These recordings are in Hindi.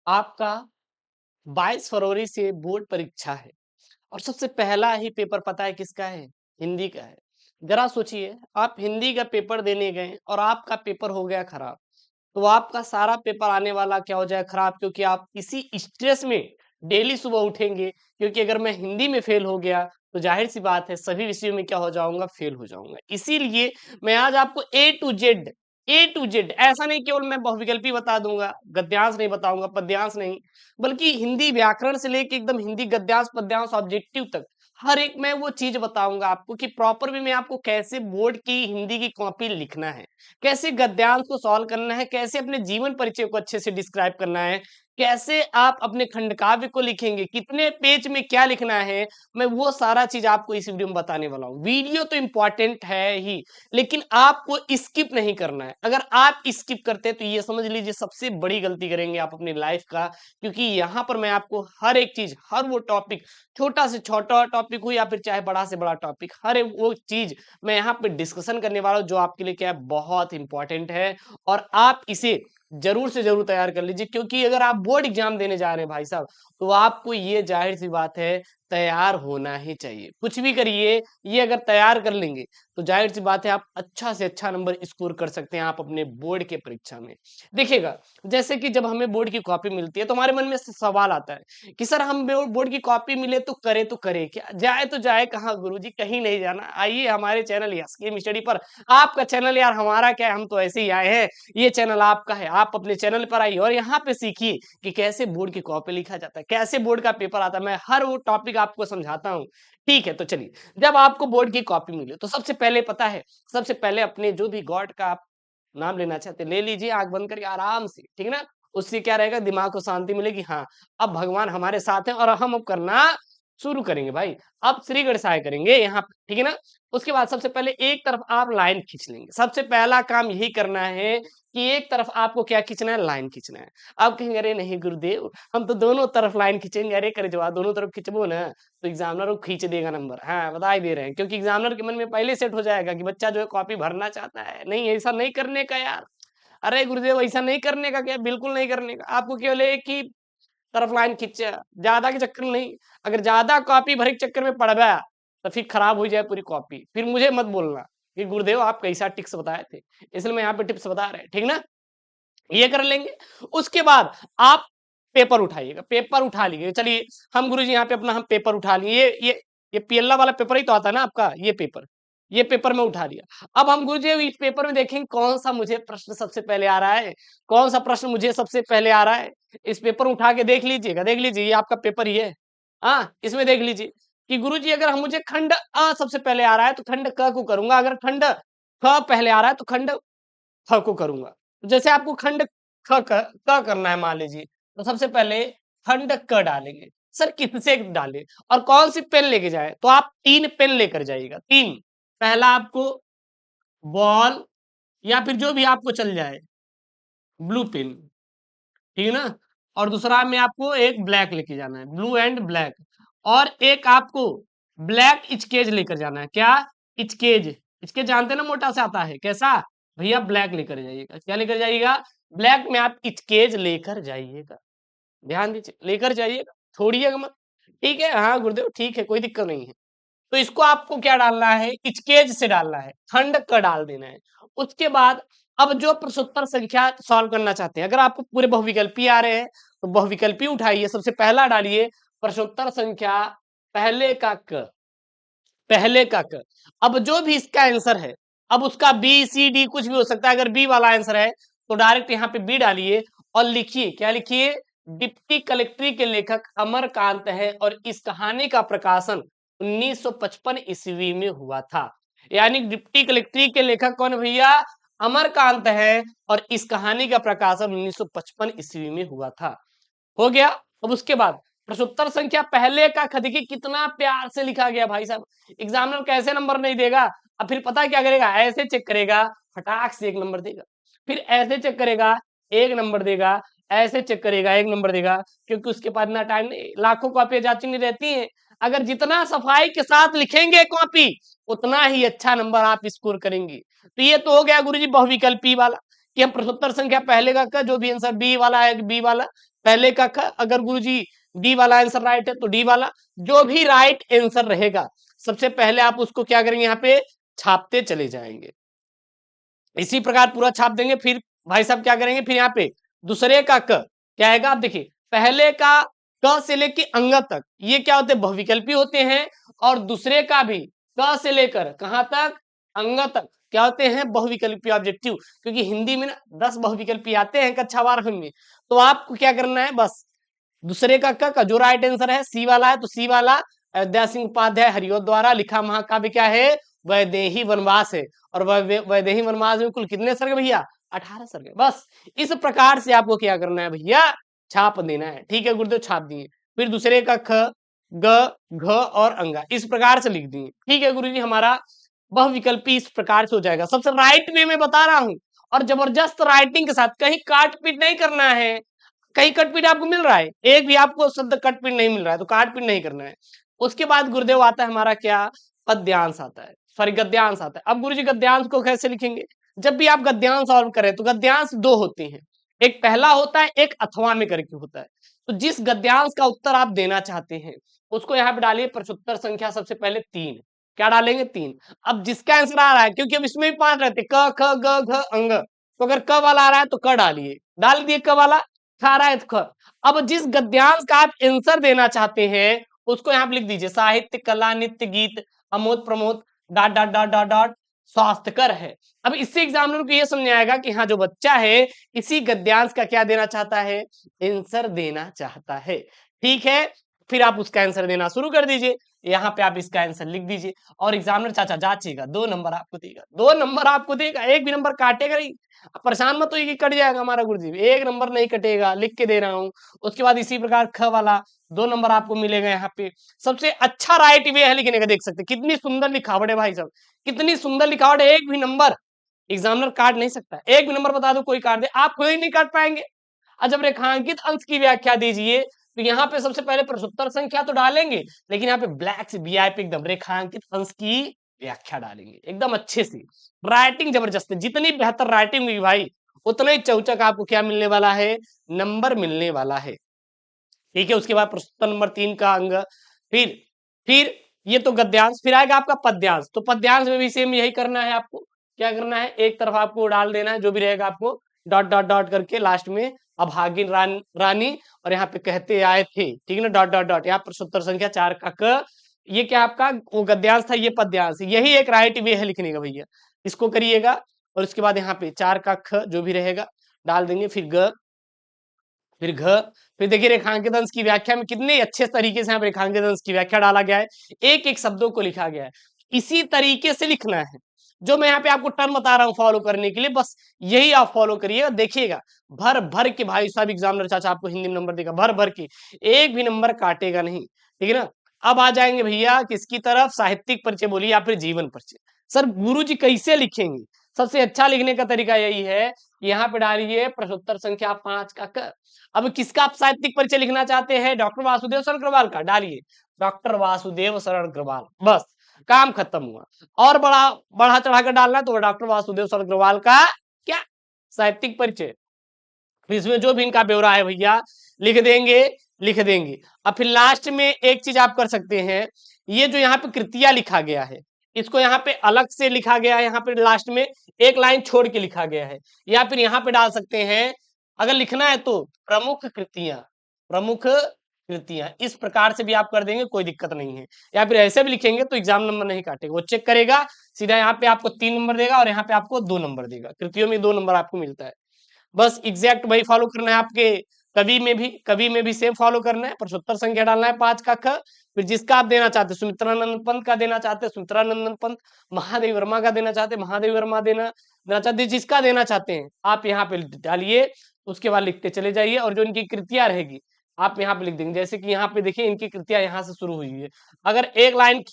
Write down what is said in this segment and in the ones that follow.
आपका 22 फरवरी से बोर्ड परीक्षा है और सबसे पहला ही पेपर पता है किसका है? हिंदी का है। जरा सोचिए, आप हिंदी का पेपर देने गए और आपका पेपर हो गया खराब, तो आपका सारा पेपर आने वाला क्या हो जाए खराब, क्योंकि आप इसी स्ट्रेस में डेली सुबह उठेंगे, क्योंकि अगर मैं हिंदी में फेल हो गया तो जाहिर सी बात है सभी विषयों में क्या हो जाऊंगा, फेल हो जाऊंगा। इसीलिए मैं आज आपको ए टू जेड ऐसा नहीं केवल मैं बहुविकल्पी बता दूंगा, गद्यांश नहीं बताऊंगा, पद्यांश नहीं, बल्कि हिंदी व्याकरण से लेके एकदम हिंदी गद्यांश पद्यांश ऑब्जेक्टिव तक हर एक मैं वो चीज बताऊंगा आपको कि प्रॉपर वे में आपको कैसे बोर्ड की हिंदी की कॉपी लिखना है, कैसे गद्यांश को सॉल्व करना है, कैसे अपने जीवन परिचय को अच्छे से डिस्क्राइब करना है, कैसे आप अपने खंडकाव्य को लिखेंगे, कितने पेज में क्या लिखना है, मैं वो सारा चीज आपको इस वीडियो में बताने वाला हूँ। वीडियो तो इंपॉर्टेंट है ही, लेकिन आपको स्किप नहीं करना है। अगर आप स्किप करते हैं तो ये समझ लीजिए सबसे बड़ी गलती करेंगे आप अपनी लाइफ का, क्योंकि यहाँ पर मैं आपको हर एक चीज, हर वो टॉपिक, छोटा से छोटा टॉपिक हो या फिर चाहे बड़ा से बड़ा टॉपिक, हर एक वो चीज मैं यहाँ पे डिस्कशन करने वाला हूँ जो आपके लिए क्या है, बहुत इंपॉर्टेंट है। और आप इसे जरूर से जरूर तैयार कर लीजिए, क्योंकि अगर आप बोर्ड एग्जाम देने जा रहे हैं भाई साहब, तो आपको ये जाहिर सी बात है तैयार होना ही चाहिए। कुछ भी करिए, ये अगर तैयार कर लेंगे तो जाहिर सी बात है आप अच्छा से अच्छा नंबर स्कोर कर सकते हैं आप अपने बोर्ड के परीक्षा में। देखिएगा, जैसे कि जब हमें बोर्ड की कॉपी मिलती है तो हमारे मन में सवाल आता है कि सर हम बोर्ड की कॉपी मिले तो करे क्या, जाए तो जाए कहाँ गुरुजी, कहीं नहीं जाना, आइए हमारे चैनल यस गेम स्टडी पर। आपका चैनल यार, हमारा क्या है, हम तो ऐसे ही आए हैं, ये चैनल आपका है, आप अपने चैनल पर आइए और यहाँ पे सीखिए कि कैसे बोर्ड की कॉपी लिखा जाता है, कैसे बोर्ड का पेपर आता है। मैं हर वो टॉपिक आपको समझाता हूँ। ठीक है, तो चलिए, जब आपको बोर्ड की कॉपी मिले तो सबसे पहले पता है, सबसे पहले अपने जो भी गॉड का आप नाम लेना चाहते हैं ले लीजिए, आंख बंद करके आराम से, ठीक है ना। उससे क्या रहेगा, दिमाग को शांति मिलेगी, हाँ अब भगवान हमारे साथ हैं और हम अब करना शुरू करेंगे भाई। अब श्री गणेशाय करेंगे यहाँ पे, ठीक है ना। उसके बाद सबसे पहले एक तरफ आप लाइन खींच लेंगे, सबसे पहला काम यही करना है कि एक तरफ आपको क्या खींचना है, लाइन खींचना है। आप कहेंगे अरे नहीं गुरुदेव, हम तो दोनों तरफ लाइन खींचेंगे, अरे करे जवाब दोनों तरफ खींचबो ना तो एग्जामिनर को खींच देगा नंबर, हाँ बता ही दे रहे हैं, क्योंकि एग्जामिनर के मन में पहले सेट हो जाएगा कि बच्चा जो है कॉपी भरना चाहता है। नहीं, ऐसा नहीं करने का यार। अरे गुरुदेव ऐसा नहीं करने का, क्या बिल्कुल नहीं करने का, आपको केवल एक ही तरफ लाइन खींचा, ज्यादा के चक्कर में नहीं। अगर ज्यादा कॉपी भरे के चक्कर में पड़ गया तो फिर खराब हो जाए पूरी कॉपी, फिर मुझे मत बोलना कि गुरुदेव आप कैसा टिप्स बताए थे, इसलिए मैं यहाँ पे टिप्स बता रहे हैं, ठीक ना। ये कर लेंगे। उसके बाद आप पेपर उठाइएगा, पेपर उठा लीजिए। चलिए हम गुरुजी यहाँ पे अपना हम पेपर उठा लिए, ये पीएलए वाला पेपर ही तो आता है ना आपका, ये पेपर में उठा लिया। अब हम गुरुजी इस पेपर में देखेंगे कौन सा मुझे प्रश्न सबसे पहले आ रहा है, कौन सा प्रश्न मुझे सबसे पहले आ रहा है। इस पेपर उठा के देख लीजिएगा, देख लीजिए ये आपका पेपर ही है। हाँ, इसमें देख लीजिए कि गुरुजी अगर हम मुझे खंड अ सबसे पहले आ रहा है तो खंड क को करूंगा, अगर खंड ख पहले आ रहा है तो खंड ख को करूंगा। जैसे आपको खंड क करना है मान लीजिए, तो सबसे पहले खंड क डालेंगे। सर किससे डालें और कौन सी पेन लेके जाए, तो आप 3 पेन लेकर जाइएगा, 3। पहला आपको बॉल या फिर जो भी आपको चल जाए, ब्लू पेन, ठीक है ना। और दूसरा में आपको एक ब्लैक लेके जाना है, ब्लू एंड ब्लैक। और एक आपको ब्लैक इचकेज लेकर जाना है। क्या? इचकेज। इचकेज जानते हैं ना, मोटा सा आता है, कैसा भैया, ब्लैक लेकर जाइएगा। क्या लेकर जाइएगा? ब्लैक में आप इचकेज लेकर जाइएगा, ध्यान दीजिए, लेकर जाइएगा, छोड़िएगा मत। ठीक है, हाँ गुरुदेव ठीक है, कोई दिक्कत नहीं है। तो इसको आपको क्या डालना है, इचकेज से डालना है, खंड क डाल देना है। उसके बाद अब जो प्रश्नोत्तर संख्या सॉल्व करना चाहते हैं, अगर आपको पूरे बहुविकल्पी आ रहे हैं तो बहुविकल्पी उठाइए, सबसे पहला डालिए प्रश्नोत्तर संख्या पहले का क, पहले का क। अब जो भी इसका आंसर है, अब उसका बी सी डी कुछ भी हो सकता है, अगर बी वाला आंसर है तो डायरेक्ट यहाँ पे बी डालिए और लिखिए, क्या लिखिए, डिप्टी कलेक्ट्री के लेखक अमरकांत है और इस कहानी का प्रकाशन 1955 ईस्वी में हुआ था। यानी डिप्टी कलेक्ट्री के लेखक कौन भैया? अमरकांत है और इस कहानी का प्रकाशन 1955 ईस्वी में हुआ था। हो गया। अब उसके बाद प्रश्नोत्तर संख्या पहले का ख, देखिए कितना प्यार से लिखा गया भाई साहब। एग्जामिनर कैसे नंबर नहीं देगा, अब फिर पता क्या करेगा, ऐसे चेक करेगा, फटाक से 1 नंबर देगा, फिर ऐसे चेक करेगा 1 नंबर देगा, ऐसे चेक करेगा 1 नंबर देगा, क्योंकि उसके पास इतना टाइम नहीं, लाखों कॉपी जांचनी रहती है। अगर जितना सफाई के साथ लिखेंगे कॉपी उतना ही अच्छा नंबर आप स्कोर करेंगे। तो ये तो हो गया गुरुजी बहुविकल्पी वाला, कि हम प्रश्नोत्तर संख्या पहले का जो भी आंसर बी वाला है, बी वाला पहले का ख, अगर गुरुजी डी वाला आंसर राइट है तो डी वाला, जो भी राइट आंसर रहेगा सबसे पहले आप उसको क्या करेंगे, यहाँ पे छापते चले जाएंगे। इसी प्रकार पूरा छाप देंगे। फिर भाई साहब क्या करेंगे, फिर यहाँ पे दूसरे का क क्या आएगा, आप देखिए पहले का क से लेके अंग तक ये क्या होते हैं, बहुविकल्पी होते हैं, और दूसरे का भी क से लेकर कहां तक, अंग तक क्या होते हैं, बहुविकल्पी ऑब्जेक्टिव। क्योंकि हिंदी में ना 10 बहुविकल्पी आते हैं कक्षा 12 में, तो आपको क्या करना है, बस दूसरे का जो राइट आंसर है सी वाला है, तो सी वाला अयोध्या सिंह उपाध्याय हरिओ द्वारा लिखा महाकाव्य क्या है, वैदेही वनवास है। और वैदेही वनवास में कुल कितने सर्ग भैया, 18 सर्ग। बस इस प्रकार से आपको क्या करना है भैया, छाप देना है। ठीक है गुरुदेव, छाप दिए। फिर दूसरे का ख, ग, घ और अंगा इस प्रकार से लिख दिए। ठीक है गुरुजी, हमारा बहुविकल्पी इस प्रकार से हो जाएगा। सबसे राइट वे में बता रहा हूं, और जबरदस्त राइटिंग के साथ, कहीं काट पीट नहीं करना है। कहीं कटपीट आपको मिल रहा है, एक भी आपको शब्द कटपीट नहीं मिल रहा है तो काटपीट नहीं करना है। उसके बाद गुरुदेव आता है हमारा क्या, पद्यांश आता है, सॉरी गद्यांश आता है। अब गुरुजी गद्यांश को कैसे लिखेंगे, जब भी आप गद्यांश सॉल्व करें तो गद्यांश दो होते हैं, एक पहला होता है, एक अथवा में करके होता है। तो जिस गद्यांश का उत्तर आप देना चाहते हैं उसको यहाँ पे डालिए प्रश्नोत्तर संख्या सबसे पहले 3, क्या डालेंगे 3। अब जिसका आंसर आ रहा है, क्योंकि अब इसमें भी 5 रहते, क ख ग घ अंग, तो अगर क वाला आ रहा है तो क डालिए, डाल दिए क वाला, खा रहा है तो ख। अब जिस गद्यांश का आप आंसर देना चाहते हैं उसको यहाँ पे लिख दीजिए, साहित्य कला नित्य गीत अमोद प्रमोद dot dot dot dot dot स्वास्थ्यकर है। अब इससे एग्जामिनर को ये समझ आएगा कि हाँ जो बच्चा है इसी गद्यांश का क्या देना चाहता है, आंसर देना चाहता है। ठीक है, फिर आप उसका आंसर देना शुरू कर दीजिए। यहाँ पे आप इसका आंसर लिख दीजिए, और एग्जामिनर चाचा जांचेगा, 2 नंबर आपको देगा, 2 नंबर आपको देगा, एक भी नंबर काटेगा नहीं। परेशान मत होइए कि कट जाएगा हमारा गुरुजी, एक नंबर नहीं कटेगा, लिख के दे रहा हूँ। उसके बाद इसी प्रकार ख वाला 2 नंबर आपको मिलेगा। यहाँ पे सबसे अच्छा राइट वे है लिखने का, देख सकते कितनी सुंदर लिखावट है भाई साहब, कितनी सुंदर लिखावट है, एक भी नंबर एग्जामिनर काट नहीं सकता। एक भी नंबर बता दो कोई काट दे, आप कोई नहीं काट पाएंगे। और जब रेखांकित अंश की व्याख्या दीजिए तो यहाँ पे सबसे पहले प्रश्नोत्तर संख्या तो डालेंगे, लेकिन यहाँ पे ब्लैक से वीआईपी एकदम रेखांकित अंश की व्याख्या डालेंगे एकदम अच्छे से। राइटिंग जबरदस्त है, जितनी बेहतर राइटिंग हुई भाई उतना ही चौचक आपको क्या मिलने वाला है, नंबर मिलने वाला है। ठीक है, उसके बाद प्रश्नोत्तर नंबर 3 का अंग, फिर ये तो गद्यांश, फिर आएगा आपका पद्यांश। तो पद्यांश में भी सेम यही करना है आपको, क्या करना है, एक तरफ आपको डाल देना है जो भी रहेगा, आपको डॉट डॉट डॉट करके लास्ट में अभागिन रानी, और यहाँ पे कहते आए थे, ठीक है ना, डॉट डॉट डॉट। यहाँ प्रश्नोत्तर संख्या 4 का क, ये क्या आपका वो गद्यांश था, ये पद्यांश, यही एक राइट वे है लिखने का भैया, इसको करिएगा। और उसके बाद यहाँ पे 4 का ख जो भी रहेगा डाल देंगे, फिर ग, फिर घ, फिर देखिए रेखांकित अंश की व्याख्या में कितने अच्छे तरीके से यहाँ पे रेखांकित अंश की व्याख्या डाला गया है, एक एक शब्दों को लिखा गया है। इसी तरीके से लिखना है, जो मैं यहाँ पे आपको टर्म बता रहा हूँ फॉलो करने के लिए, बस यही आप फॉलो करिएगा, देखिएगा भर भर के भाई साहब एग्जामिनर चाचा आपको हिंदी में नंबर देगा, भर भर के, एक भी नंबर काटेगा नहीं। ठीक है ना, अब आ जाएंगे भैया किसकी तरफ, साहित्यिक परिचय बोलिए या फिर जीवन परिचय। सर गुरुजी कैसे लिखेंगे, सबसे अच्छा लिखने का तरीका यही है, यहाँ पे डालिए प्रश्नोत्तर संख्या 5 का क। अब किसका आप साहित्यिक परिचय लिखना चाहते हैं, डॉक्टर वासुदेव शरण अग्रवाल का, डालिए डॉक्टर वासुदेव शरण अग्रवाल, बस काम खत्म हुआ। और बड़ा बढ़ा चढ़ा कर डालना तो डॉक्टर वासुदेव शरण अग्रवाल का क्या साहित्यिक परिचय, इसमें जो भी इनका ब्यौरा है भैया लिख देंगे, लिख देंगे। अब फिर लास्ट में एक चीज आप कर सकते हैं, ये जो यहाँ पे कृतियां लिखा गया है इसको यहाँ पे अलग से लिखा गया है, यहाँ पे लास्ट में एक लाइन छोड़ के लिखा गया है, या फिर यहाँ पे डाल सकते हैं अगर लिखना है तो प्रमुख कृतियां, प्रमुख कृतियां, इस प्रकार से भी आप कर देंगे, कोई दिक्कत नहीं है। या फिर ऐसे भी लिखेंगे तो एग्जाम नंबर नहीं काटेगा, वो चेक करेगा सीधा, यहाँ पे आपको 3 नंबर देगा और यहाँ पे आपको 2 नंबर देगा, कृतियों में 2 नंबर आपको मिलता है। बस एग्जैक्ट वही फॉलो करना है आपके कवि में भी सेम फॉलो करना है, प्रश्नोत्तर संख्या डालना है 5 का ख, फिर जिसका आप देना चाहते हैं, सुमित्रानंद पंत का देना चाहते हैं सुमित्रानंदन पंत, महादेव वर्मा का देना चाहते हैं महादेव वर्मा देना चाहते हैं, जिसका देना चाहते हैं आप यहाँ पे डालिए, उसके बाद लिखते चले जाइए। और जो इनकी कृतियां रहेगी आप यहाँ पे लिख देंगे, जैसे कि यहाँ पे देखिए इनकी कृतियां यहाँ से शुरू हुई है, अगर एक लाइन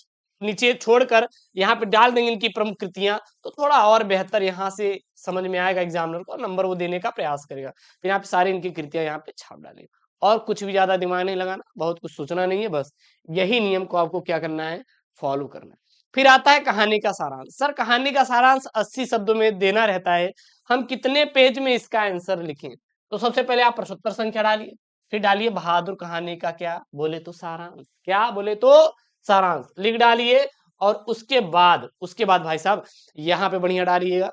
नीचे छोड़कर यहाँ पे डाल देंगे इनकी प्रमुख कृतियां तो थोड़ा और बेहतर यहाँ से समझ में आएगा एग्जामिनर को, नंबर वो देने का प्रयास करेगा। फिर यहाँ पे सारी इनकी कृतियां यहाँ पे छाप डालेंगे, और कुछ भी ज्यादा दिमाग नहीं लगाना, बहुत कुछ सोचना नहीं है, बस यही नियम को आपको क्या करना है, फॉलो करना है। फिर आता है कहानी का सारांश। सर कहानी का सारांश 80 शब्दों में देना रहता है, हम कितने पेज में इसका आंसर लिखें, तो सबसे पहले आप प्रश्नोत्तर संख्या डालिए, फिर डालिए बहादुर कहानी का क्या बोले तो सारांश, क्या बोले तो सारांश लिख डालिए। और उसके बाद भाई साहब यहाँ पे बढ़िया डालिएगा।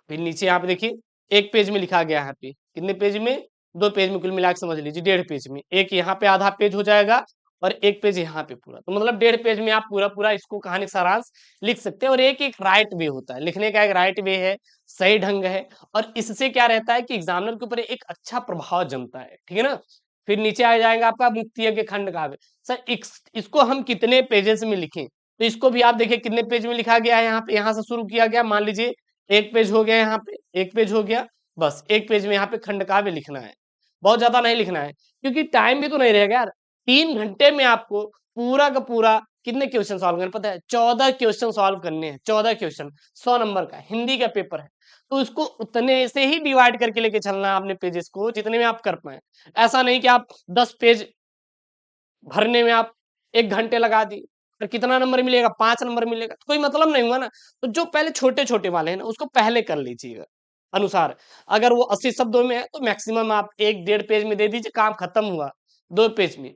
फिर नीचे यहाँ पे देखिए एक पेज में लिखा गया है, यहाँ पे कितने पेज में, 2 पेज में कुल मिला के समझ लीजिए 1.5 पेज में, एक यहाँ पे आधा पेज हो जाएगा और एक पेज यहाँ पे पूरा, तो मतलब 1.5 पेज में आप पूरा पूरा इसको कहानी का सारांश लिख सकते हैं। और एक एक राइट वे होता है लिखने का, एक राइट वे है, सही ढंग है। और इससे क्या रहता है कि एग्जामिनर के ऊपर एक अच्छा प्रभाव जमता है, ठीक है ना। फिर नीचे आ जाएगा आपका मुक्ति यज्ञ खंड काव्य। सर इसको हम कितने पेजेस में लिखें, तो इसको भी आप देखिए कितने पेज में लिखा गया है, यहाँ पे यहाँ से शुरू किया गया, मान लीजिए एक पेज हो गया, यहाँ पे एक पेज हो गया, बस एक पेज में यहाँ पे खंड काव्य लिखना है, बहुत ज्यादा नहीं लिखना है, क्योंकि टाइम भी तो नहीं रहेगा यार। 3 घंटे में आपको पूरा का पूरा कितने क्वेश्चन सॉल्व करने पता है, 14 क्वेश्चन सॉल्व करने हैं, 14 क्वेश्चन, 100 नंबर का हिंदी का पेपर है। तो इसको उतने से ही डिवाइड करके लेके चलना है आपने पेजेस को, जितने में आप कर पाए। ऐसा नहीं कि आप 10 पेज भरने में आप 1 घंटे लगा दी और कितना नंबर मिलेगा, 5 नंबर मिलेगा, तो कोई मतलब नहीं हुआ ना। तो जो पहले छोटे छोटे वाले हैं ना उसको पहले कर लीजिएगा अनुसार। अगर वो 80 शब्दों में है तो मैक्सिमम आप 1-1.5 पेज में दे दीजिए, काम खत्म हुआ। 2 पेज में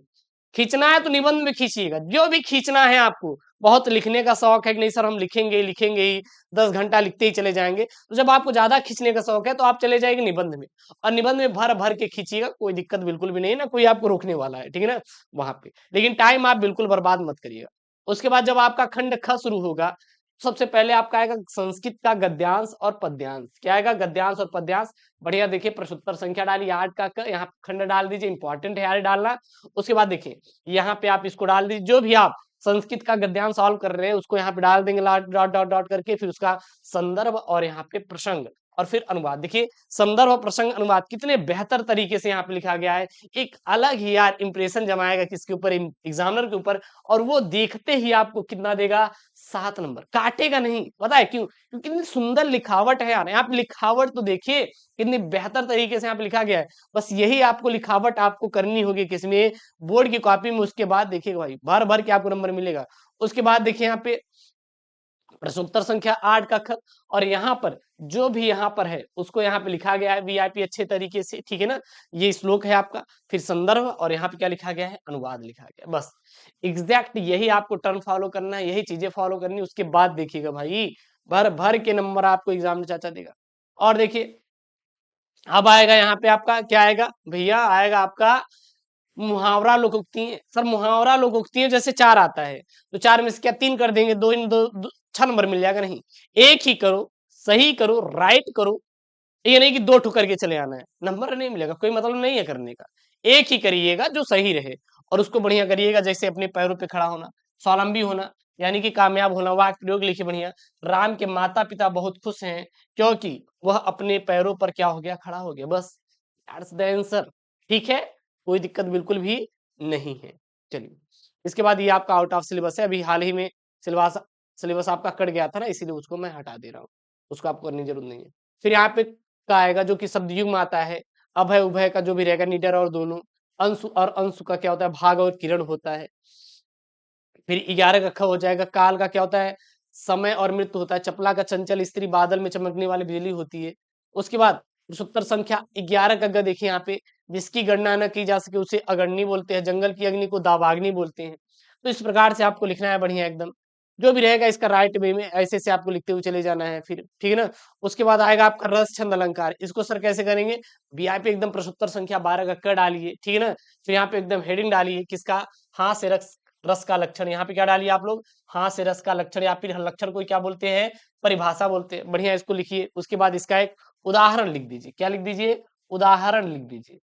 खींचना है तो निबंध में खींचिएगा, जो भी खींचना है आपको। बहुत लिखने का शौक है कि नहीं सर हम लिखेंगे ही लिखेंगे ही, 10 घंटा लिखते ही चले जाएंगे, तो जब आपको ज्यादा खींचने का शौक है तो आप चले जाएंगे निबंध में, और निबंध में भर भर के खींचिएगा, कोई दिक्कत बिल्कुल भी नहीं है ना, कोई आपको रोकने वाला है, ठीक है ना वहां पे। लेकिन टाइम आप बिल्कुल बर्बाद मत करिएगा। उसके बाद जब आपका खंड ख शुरू होगा, सबसे पहले आपका आएगा संस्कृत का गद्यांश और पद्यांश। क्या आएगा, गद्यांश और पद्यांश। बढ़िया देखिए प्रश्नोत्तर संख्या डालिए 8 का यहाँ खंड डाल दीजिए, इंपॉर्टेंट है यार डालना। उसके बाद देखिए यहाँ पे आप इसको डाल दीजिए, जो भी आप संस्कृत का गद्यांश सॉल्व कर रहे हैं उसको यहाँ पे डाल देंगे डॉट डॉट डॉट करके, फिर उसका संदर्भ और यहाँ पे प्रसंग और फिर अनुवाद। देखिए संदर्भ प्रसंग अनुवाद कितने बेहतर तरीके से यहाँ पे लिखा गया है, एक अलग ही यार इंप्रेशन जमाएगा किसके ऊपर, एग्जामिनर के ऊपर। और वो देखते ही आपको कितना देगा, 7 नंबर, काटेगा नहीं। पता है क्यों, क्योंकि कितनी सुंदर लिखावट है यार, यहाँ पे लिखावट तो देखिए कितनी बेहतर तरीके से यहाँ पे लिखा गया है। बस यही आपको लिखावट आपको करनी होगी किसमें, बोर्ड की कॉपी में। उसके बाद देखिएगा भाई भर भर के आपको नंबर मिलेगा। उसके बाद देखिए यहाँ पे प्रश्नोत्तर संख्या 8 का खत, और यहाँ पर जो भी यहाँ पर है उसको यहाँ पे लिखा गया है वीआईपी अच्छे तरीके से, ठीक है ना। ये श्लोक है आपका, फिर संदर्भ और यहाँ पे क्या लिखा गया है, अनुवाद लिखा गया है। बस एग्जैक्ट यही आपको टर्न फॉलो करना है, यही चीजें फॉलो करनी है। उसके बाद देखिएगा भाई भर भर के नंबर आपको एग्जाम में चाचा देगा। और देखिए अब आएगा यहाँ पे आपका क्या आएगा भैया, आएगा आपका मुहावरा लोकोक्ति। सर मुहावरा लोकोक्ति जैसे 4 आता है तो 4 में से क्या 3 कर देंगे, दो इन दो, 6 नंबर मिल जाएगा, नहीं एक ही करो, सही करो, राइट करो। ये नहीं कि 2 ठो करके चले आना है, नंबर नहीं मिलेगा, कोई मतलब नहीं है करने का। एक ही करिएगा जो सही रहे और उसको बढ़िया करिएगा, जैसे अपने पैरों पे खड़ा होना, स्वावलंबी होना, यानी कि कामयाब होना। वाक्य प्रयोग लिखिए बढ़िया, राम के माता पिता बहुत खुश हैं क्योंकि वह अपने पैरों पर क्या हो गया, खड़ा हो गया। बस दैट्स द आंसर, ठीक है, कोई दिक्कत बिल्कुल भी नहीं है। चलिए इसके बाद ये आपका आउट ऑफ सिलेबस है, अभी हाल ही में सिलेबस सिलेबस आपका कट गया था ना, इसीलिए उसको मैं हटा दे रहा हूँ, उसको आपको करने की जरूरत नहीं है। फिर यहाँ पे का आएगा जो कि शब्द युग्म आता है, अभय उभय का जो भी रहेगा, निडर और दोनों, अंशु और अंशु का क्या होता है, भाग और किरण होता है। फिर 11 का ख हो जाएगा, काल का क्या होता है, समय और मृत्यु होता है। चपला का चंचल स्त्री, बादल में चमकने वाली बिजली होती है। उसके बाद सूत्र संख्या 11 का ग देखिए यहाँ पे, जिसकी गणना न की जा सके उसे अगणनी बोलते हैं, जंगल की अग्नि को दावाग्नि बोलते हैं। तो इस प्रकार से आपको लिखना है बढ़िया एकदम, जो भी रहेगा इसका राइट वे में ऐसे से आपको लिखते हुए चले जाना है फिर, ठीक है ना। उसके बाद आएगा आपका रस छंद अलंकार, इसको सर कैसे करेंगे, बीआई पे एकदम प्रश्नोत्तर संख्या 12 का क डालिए, ठीक है ना। फिर यहाँ पे एकदम हेडिंग डालिए किसका, हाँ से रस रस का लक्षण। यहाँ पे क्या डालिए आप लोग, हाँ से रस का लक्षण, या फिर लक्षण को क्या बोलते हैं, परिभाषा बोलते हैं। बढ़िया इसको लिखिए। उसके बाद इसका एक उदाहरण लिख दीजिए, क्या लिख दीजिए, उदाहरण लिख दीजिए।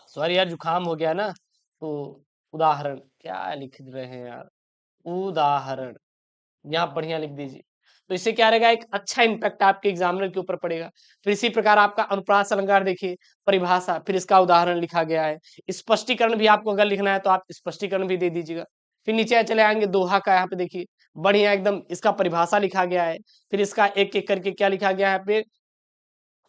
सॉरी यार जुकाम हो गया ना, तो उदाहरण क्या लिख रहे हैं यार, उदाहरण यहाँ बढ़िया लिख दीजिए। तो इससे क्या रहेगा, एक अच्छा इम्पैक्ट आपके एग्जामिनर के ऊपर पड़ेगा। फिर इसी प्रकार आपका अनुप्रास अलंकार देखिए, परिभाषा, फिर इसका उदाहरण लिखा गया है। स्पष्टीकरण भी आपको अगर लिखना है तो आप स्पष्टीकरण भी दे दीजिएगा। फिर नीचे चले आएंगे दोहा का, यहाँ पे देखिए बढ़िया एकदम इसका परिभाषा लिखा गया है। फिर इसका एक एक करके क्या लिखा गया है यहाँ पे,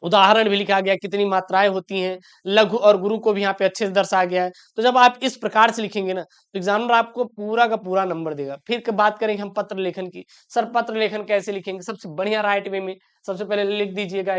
उदाहरण भी लिखा गया, कितनी मात्राएं होती हैं, लघु और गुरु को भी यहाँ पे अच्छे से दर्शाया गया है। तो जब आप इस प्रकार से लिखेंगे ना तो एग्जामिनर आपको पूरा का पूरा नंबर देगा। फिर बात करेंगे हम पत्र लेखन की, सर पत्र लेखन कैसे लिखेंगे, सबसे बढ़िया राइट वे में सबसे पहले लिख दीजिएगा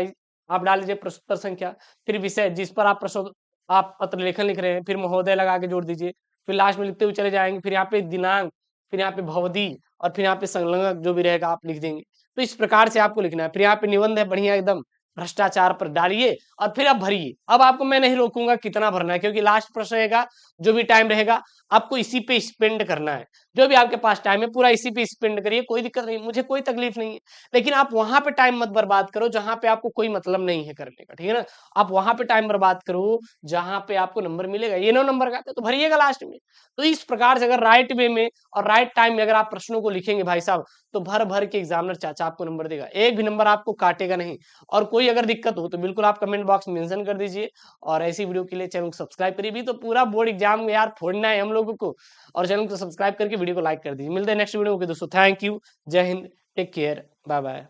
आप डाल दीजिए प्रश्नोत्तर संख्या, फिर विषय जिस पर आप पत्र लेखन लिख रहे हैं, फिर महोदय लगा के जोड़ दीजिए, फिर लास्ट में लिखते हुए चले जाएँगे, फिर यहाँ पे दिनांक, फिर यहाँ पे भवधि और फिर यहाँ पे संलग्नक जो भी रहेगा आप लिख देंगे। तो इस प्रकार से आपको लिखना है। फिर यहाँ पे निबंध है बढ़िया एकदम भ्रष्टाचार पर डालिए और फिर आप भरिए। अब आपको मैं नहीं रोकूंगा कितना भरना है, क्योंकि लास्ट प्रश्न रहेगा, जो भी टाइम रहेगा आपको इसी पे स्पेंड करना है। जो भी आपके पास टाइम है पूरा इसी पे स्पेंड करिए, कोई दिक्कत नहीं, मुझे कोई तकलीफ नहीं है। लेकिन आप वहां पे टाइम मत बर्बाद करो जहां पे आपको कोई मतलब नहीं है करने का, ठीक है ना। आप वहां पे टाइम बर्बाद करो जहां पे आपको नंबर मिलेगा। ये 9 नंबर का है तो भरिएगा लास्ट में। तो इस प्रकार से अगर राइट वे में और राइट टाइम में अगर आप प्रश्नों को लिखेंगे भाई साहब, तो भर भर के एग्जामिनर चाचा आपको नंबर देगा, एक भी नंबर आपको काटेगा नहीं। और कोई अगर दिक्कत हो तो बिल्कुल आप कमेंट बॉक्स में मेंशन कर दीजिए। और ऐसी वीडियो के लिए चैनल को सब्सक्राइब करिए। भी तो पूरा बोर्ड एग्जाम में यार फोड़ना है हम लोगों को, और चैनल को सब्सक्राइब करके वीडियो को लाइक कर दीजिए। मिलते हैं नेक्स्ट वीडियो में दोस्तों। थैंक यू, जय हिंद, टेक केयर, बाय बाय।